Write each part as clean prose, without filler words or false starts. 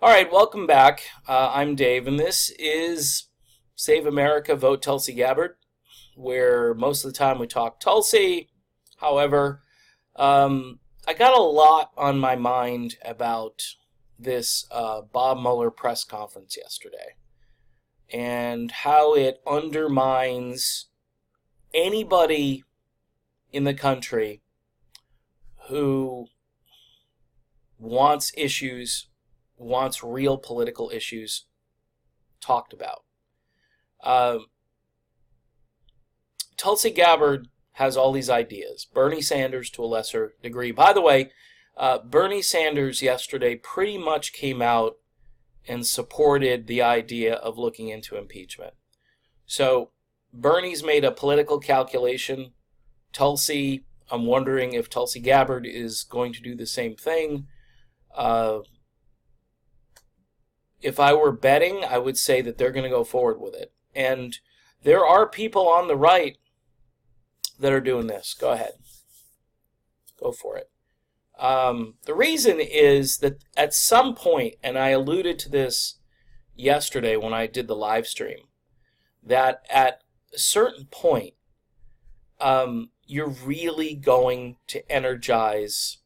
All right, welcome back. I'm Dave, and this is Save America, Vote Tulsi Gabbard, where most of the time we talk Tulsi. However, I got a lot on my mind about this Bob Mueller press conference yesterday and how it undermines anybody in the country who wants real political issues talked about. Tulsi Gabbard has all these ideas. Bernie Sanders to a lesser degree. By the way, Bernie Sanders yesterday pretty much came out and supported the idea of looking into impeachment. So Bernie's made a political calculation. Tulsi, I'm wondering if Tulsi Gabbard is going to do the same thing. If I were betting, I would say that they're going to go forward with it. And there are people on the right that are doing this. Go ahead. Go for it. The reason is that at some point, and I alluded to this yesterday when I did the live stream, that at a certain point, you're really going to energize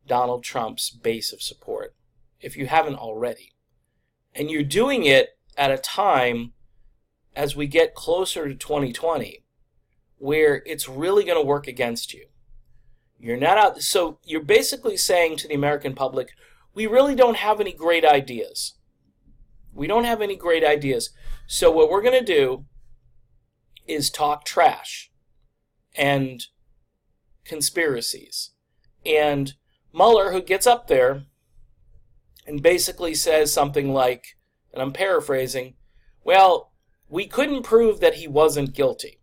Donald Trump's base of support, if you haven't already. And you're doing it at a time as we get closer to 2020 where it's really going to work against you. You're not out. So you're basically saying to the American public, we really don't have any great ideas. We don't have any great ideas. So what we're going to do is talk trash and conspiracies. And Mueller, who gets up there and basically says something like, and I'm paraphrasing, well, we couldn't prove that he wasn't guilty.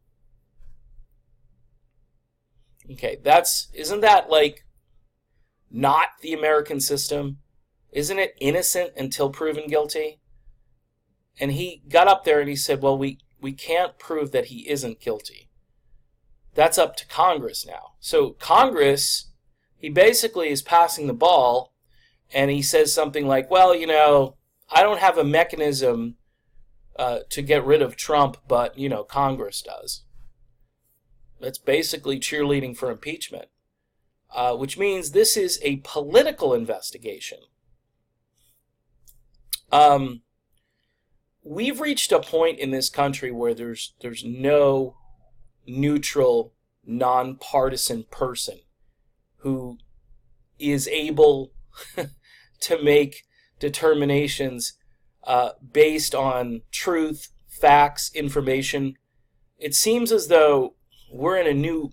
Okay, isn't that like not the American system? Isn't it innocent until proven guilty? And he got up there and he said, well, we can't prove that he isn't guilty. That's up to Congress now. So Congress, he basically is passing the ball. And he says something like, well, I don't have a mechanism to get rid of Trump, but, Congress does. That's basically cheerleading for impeachment, which means this is a political investigation. We've reached a point in this country where there's no neutral, nonpartisan person who is able to make determinations based on truth, facts, information. It seems as though we're in a new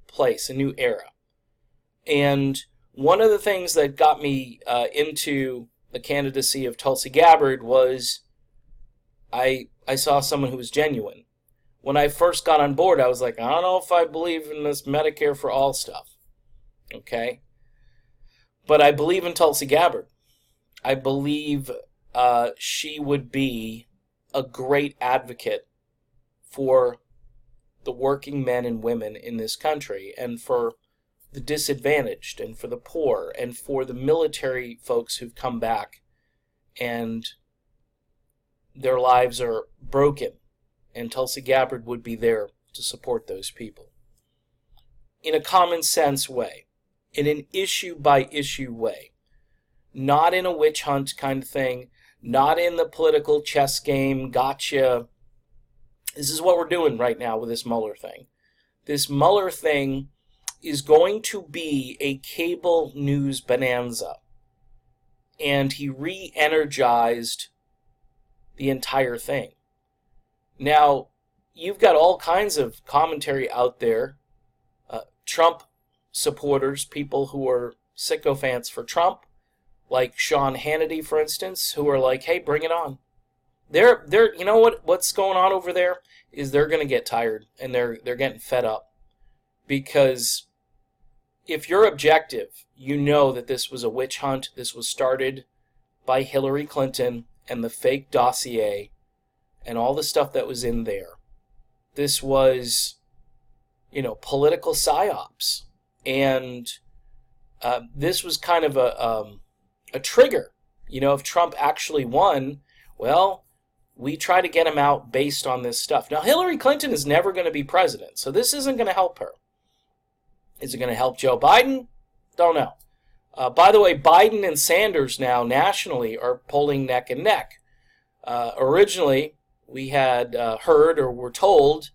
place, a new era. And one of the things that got me into the candidacy of Tulsi Gabbard was I saw someone who was genuine. When I first got on board, I was like, I don't know if I believe in this Medicare for all stuff. Okay? But I believe in Tulsi Gabbard. I believe she would be a great advocate for the working men and women in this country, and for the disadvantaged, and for the poor, and for the military folks who've come back and their lives are broken. And Tulsi Gabbard would be there to support those people in a common sense way, in an issue-by-issue way. Not in a witch hunt kind of thing. Not in the political chess game, gotcha. This is what we're doing right now with this Mueller thing. This Mueller thing is going to be a cable news bonanza. And he re-energized the entire thing. Now, you've got all kinds of commentary out there. Trump supporters, people who are sycophants for Trump, like Sean Hannity, for instance, who are like, hey, bring it on. They're you know what's going on over there is they're going to get tired, and they're getting fed up. Because if you're objective, you know that this was a witch hunt. This was started by Hillary Clinton and the fake dossier and all the stuff that was in there. This was, political psyops. And this was kind of a trigger if Trump actually won, well, we try to get him out based on this stuff. Now, Hillary Clinton is never going to be president, so this isn't going to help her. Is it going to help Joe Biden? Don't know. By the way, Biden and Sanders now nationally are polling neck and neck. Originally, we had heard or were told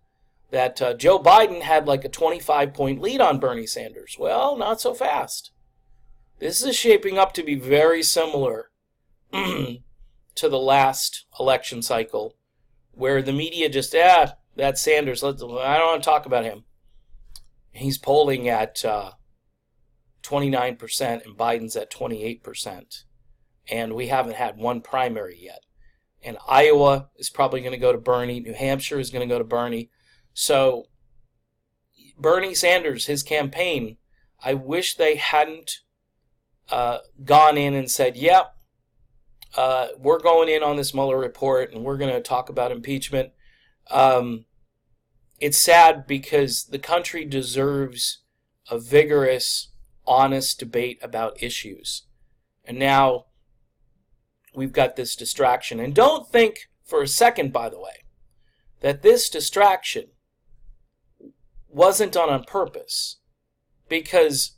that Joe Biden had like a 25-point lead on Bernie Sanders. Well, not so fast. This is shaping up to be very similar to the last election cycle, where the media just, that's Sanders. I don't want to talk about him. He's polling at 29% and Biden's at 28%. And we haven't had one primary yet. And Iowa is probably going to go to Bernie. New Hampshire is going to go to Bernie. So Bernie Sanders, his campaign, I wish they hadn't gone in and said, yep, we're going in on this Mueller report and we're going to talk about impeachment. It's sad because the country deserves a vigorous, honest debate about issues. And now we've got this distraction. And don't think for a second, by the way, that this distraction wasn't done on purpose. Because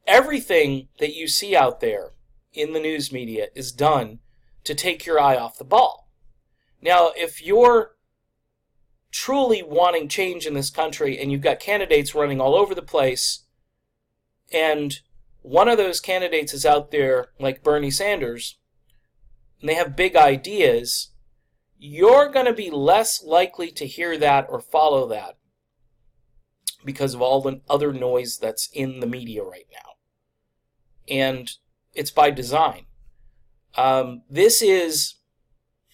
everything that you see out there in the news media is done to take your eye off the ball. Now, if you're truly wanting change in this country and you've got candidates running all over the place, and one of those candidates is out there like Bernie Sanders, and they have big ideas, you're going to be less likely to hear that or follow that because of all the other noise that's in the media right now. And it's by design. This is,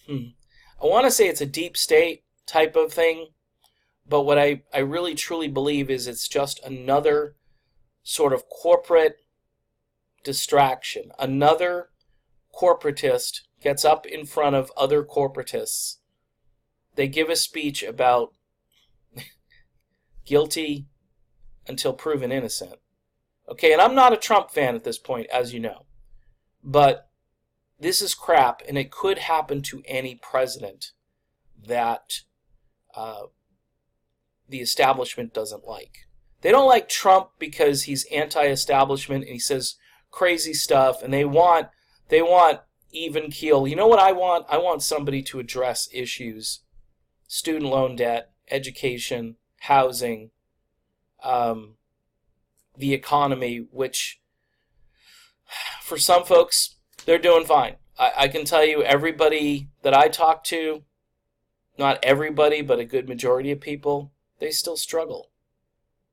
I want to say it's a deep state type of thing, but what I really truly believe is it's just another sort of corporate distraction. Another corporatist gets up in front of other corporatists. They give a speech about guilty until proven innocent. Okay, and I'm not a Trump fan at this point, as you know. But this is crap, and it could happen to any president that the establishment doesn't like. They don't like Trump because he's anti-establishment and he says crazy stuff, and they want even keel. You know what I want? I want somebody to address issues: student loan debt, education, housing, the economy, which for some folks, they're doing fine. I can tell you, everybody that I talk to, not everybody, but a good majority of people, they still struggle.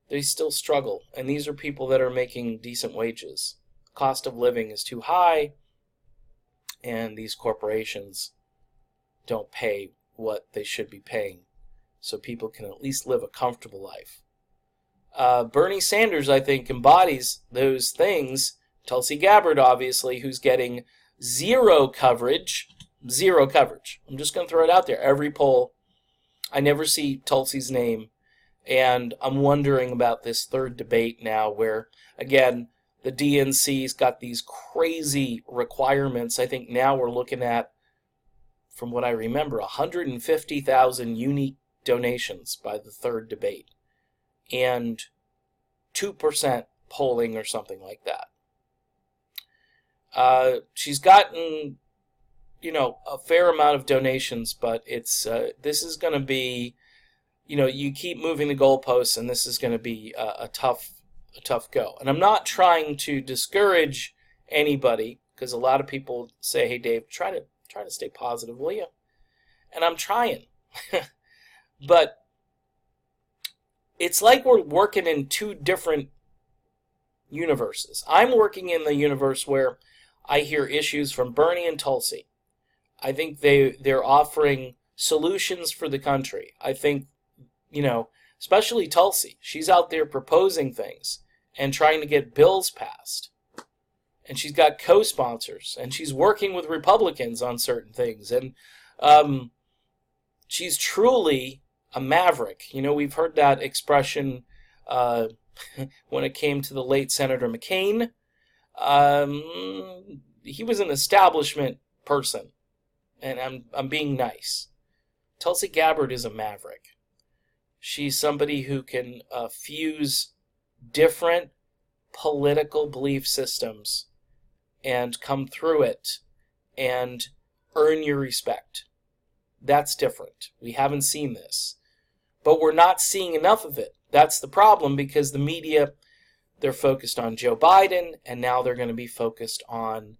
They still struggle. And these are people that are making decent wages. Cost of living is too high, and these corporations don't pay what they should be paying, so people can at least live a comfortable life. Bernie Sanders, I think, embodies those things. Tulsi Gabbard, obviously, who's getting zero coverage. Zero coverage. I'm just going to throw it out there. Every poll, I never see Tulsi's name. And I'm wondering about this third debate now where, again, the DNC's got these crazy requirements. I think now we're looking at, from what I remember, 150,000 unique donations by the third debate. And 2% polling or something like that. She's gotten, a fair amount of donations, but it's this is going to be, you keep moving the goalposts, and this is going to be a tough go. And I'm not trying to discourage anybody, because a lot of people say, "Hey, Dave, try to stay positive, will you?" And I'm trying, but it's like we're working in two different universes. I'm working in the universe where I hear issues from Bernie and Tulsi. I think they're offering solutions for the country. I think, especially Tulsi, she's out there proposing things and trying to get bills passed. And she's got co-sponsors, and she's working with Republicans on certain things. And she's truly a maverick. We've heard that expression when it came to the late Senator McCain. he was an establishment person, and I'm being nice. Tulsi Gabbard is a maverick. She's somebody who can fuse different political belief systems and come through it and earn your respect. That's different. We haven't seen this. But we're not seeing enough of it. That's the problem, because the media, they're focused on Joe Biden, and now they're going to be focused on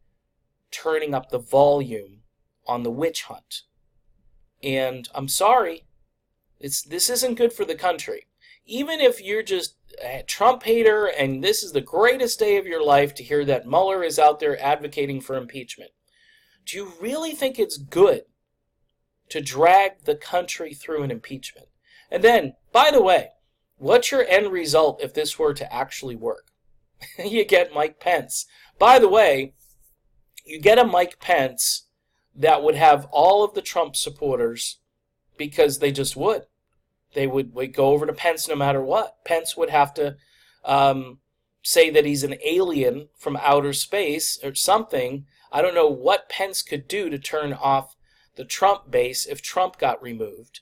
turning up the volume on the witch hunt. And I'm sorry, this isn't good for the country. Even if you're just a Trump hater and this is the greatest day of your life to hear that Mueller is out there advocating for impeachment, do you really think it's good to drag the country through an impeachment? And then, by the way, what's your end result if this were to actually work? You get Mike Pence. By the way, you get a Mike Pence that would have all of the Trump supporters, because they just would. They would go over to Pence no matter what. Pence would have to say that he's an alien from outer space or something. I don't know what Pence could do to turn off the Trump base if Trump got removed.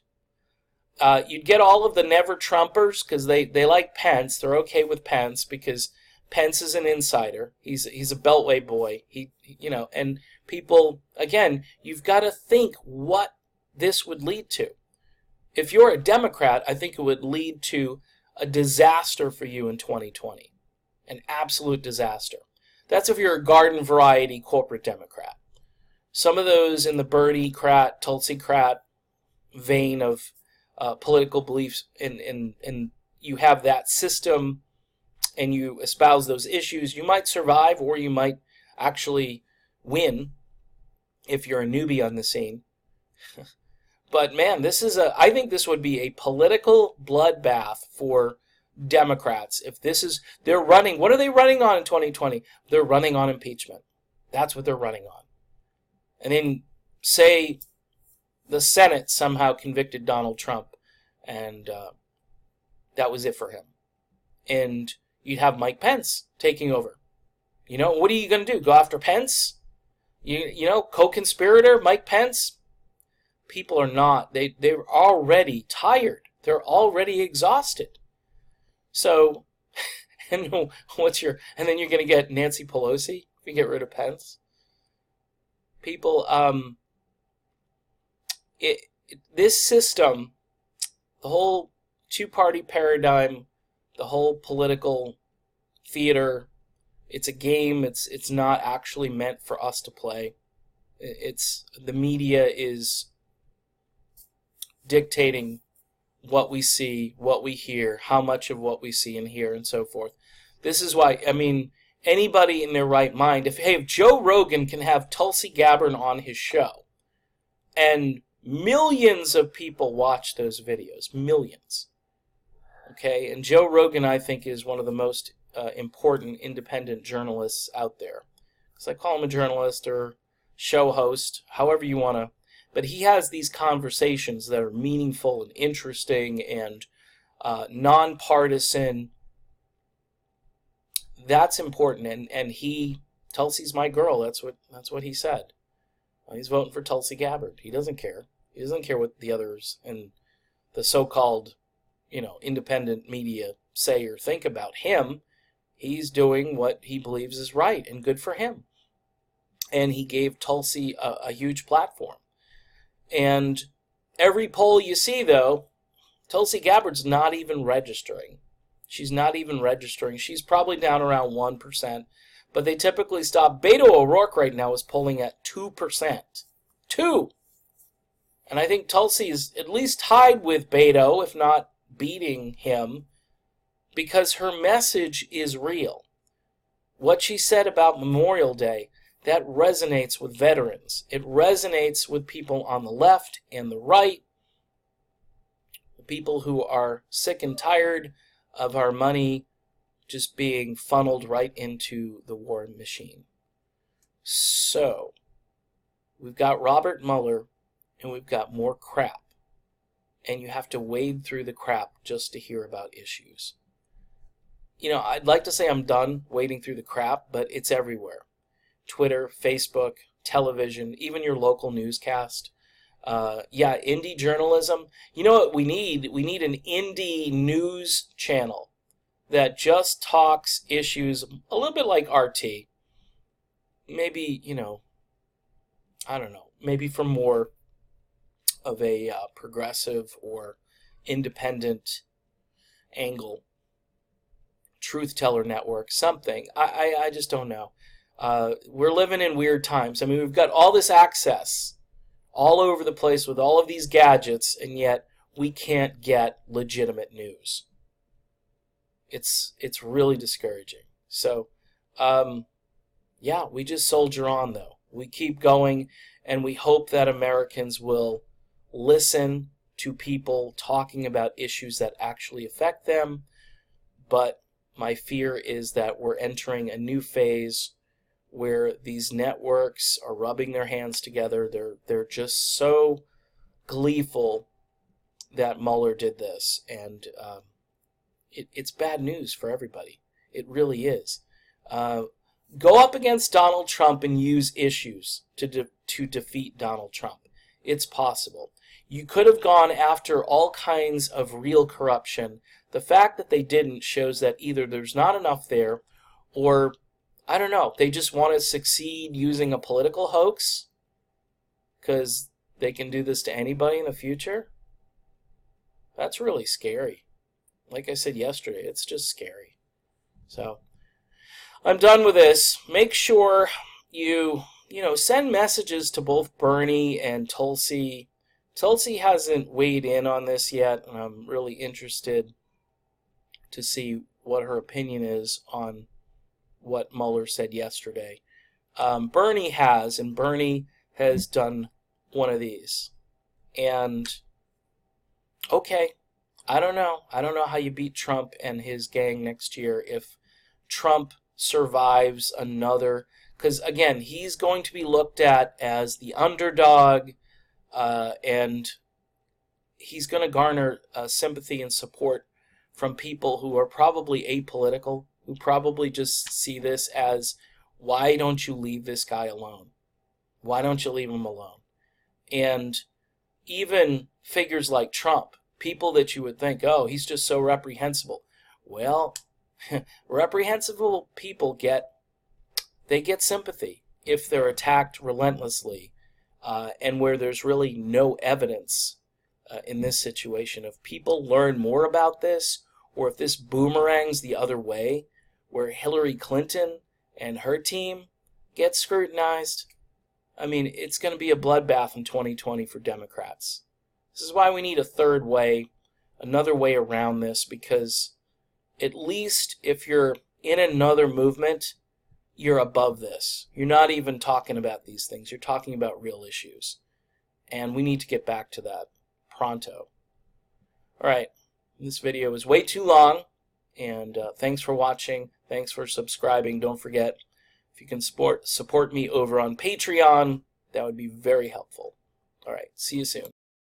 You'd get all of the never-Trumpers, because they like Pence. They're okay with Pence because Pence is an insider. He's a Beltway boy. And people, again, you've got to think what this would lead to. If you're a Democrat, I think it would lead to a disaster for you in 2020. An absolute disaster. That's if you're a garden variety corporate Democrat. Some of those in the Bernie-crat, Tulsi-crat vein of political beliefs, and you have that system and you espouse those issues, you might survive, or you might actually win if you're a newbie on the scene. But man, I think this would be a political bloodbath for Democrats. If they're running, what are they running on in 2020? They're running on impeachment. That's what they're running on. And then say the Senate somehow convicted Donald Trump, and that was it for him. And you'd have Mike Pence taking over. What are you going to do? Go after Pence? Co-conspirator Mike Pence? People are not. They're already tired. They're already exhausted. So, and then you're going to get Nancy Pelosi if you get rid of Pence. People, this system, the whole two-party paradigm, the whole political theater, it's a game. It's not actually meant for us to play. The media is dictating what we see, what we hear, how much of what we see and hear, and so forth. This is why, anybody in their right mind, if Joe Rogan can have Tulsi Gabbard on his show, and millions of people watch those videos, millions, okay, and Joe Rogan, I think, is one of the most important independent journalists out there, because I call him a journalist or show host, however you want to. But he has these conversations that are meaningful and interesting and nonpartisan. That's important. And Tulsi's my girl. That's what he said. He's voting for Tulsi Gabbard. He doesn't care. He doesn't care what the others and the so-called, independent media say or think about him. He's doing what he believes is right and good for him. And he gave Tulsi a huge platform. And every poll you see, though, Tulsi Gabbard's not even registering. She's not even registering. She's probably down around 1%. But they typically stop. Beto O'Rourke right now is polling at 2%. 2! And I think Tulsi is at least tied with Beto, if not beating him, because her message is real. What she said about Memorial Day, that resonates with veterans. It resonates with people on the left and the right, the people who are sick and tired of our money just being funneled right into the war machine. So, we've got Robert Mueller, and we've got more crap. And you have to wade through the crap just to hear about issues. I'd like to say I'm done wading through the crap, but it's everywhere. Twitter, Facebook, television, even your local newscast. Yeah, indie journalism. You know what we need? We need an indie news channel that just talks issues a little bit like RT. Maybe, I don't know, maybe from more of a progressive or independent angle. Truth Teller Network, something. I just don't know. We're living in weird times. I mean, we've got all this access all over the place with all of these gadgets, and yet we can't get legitimate news. It's really discouraging. So, yeah, we just soldier on, though. We keep going, and we hope that Americans will listen to people talking about issues that actually affect them. But my fear is that we're entering a new phase where these networks are rubbing their hands together. They're just so gleeful that Mueller did this, and it's bad news for everybody. It really is. Go up against Donald Trump and use issues to defeat Donald Trump. It's possible. You could have gone after all kinds of real corruption. The fact that they didn't shows that either there's not enough there, or I don't know, they just want to succeed using a political hoax because they can do this to anybody in the future. That's really scary. Like I said yesterday, it's just scary. So, I'm done with this. Make sure you send messages to both Bernie and Tulsi. Tulsi hasn't weighed in on this yet, and I'm really interested to see what her opinion is on what Mueller said yesterday. Bernie has, and Bernie has done one of these. And, okay, I don't know. I don't know how you beat Trump and his gang next year if Trump survives another, because, again, he's going to be looked at as the underdog, and he's going to garner sympathy and support from people who are probably apolitical, who probably just see this as, why don't you leave this guy alone? Why don't you leave him alone? And even figures like Trump, people that you would think, oh, he's just so reprehensible. Well, reprehensible people get sympathy if they're attacked relentlessly, and where there's really no evidence in this situation. If people learn more about this, or if this boomerangs the other way, where Hillary Clinton and her team get scrutinized, I mean, it's going to be a bloodbath in 2020 for Democrats. This is why we need a third way, another way around this, because at least if you're in another movement, you're above this. You're not even talking about these things. You're talking about real issues. And we need to get back to that pronto. All right. This video is way too long, and thanks for watching. Thanks for subscribing. Don't forget, if you can support me over on Patreon, that would be very helpful. All right. See you soon.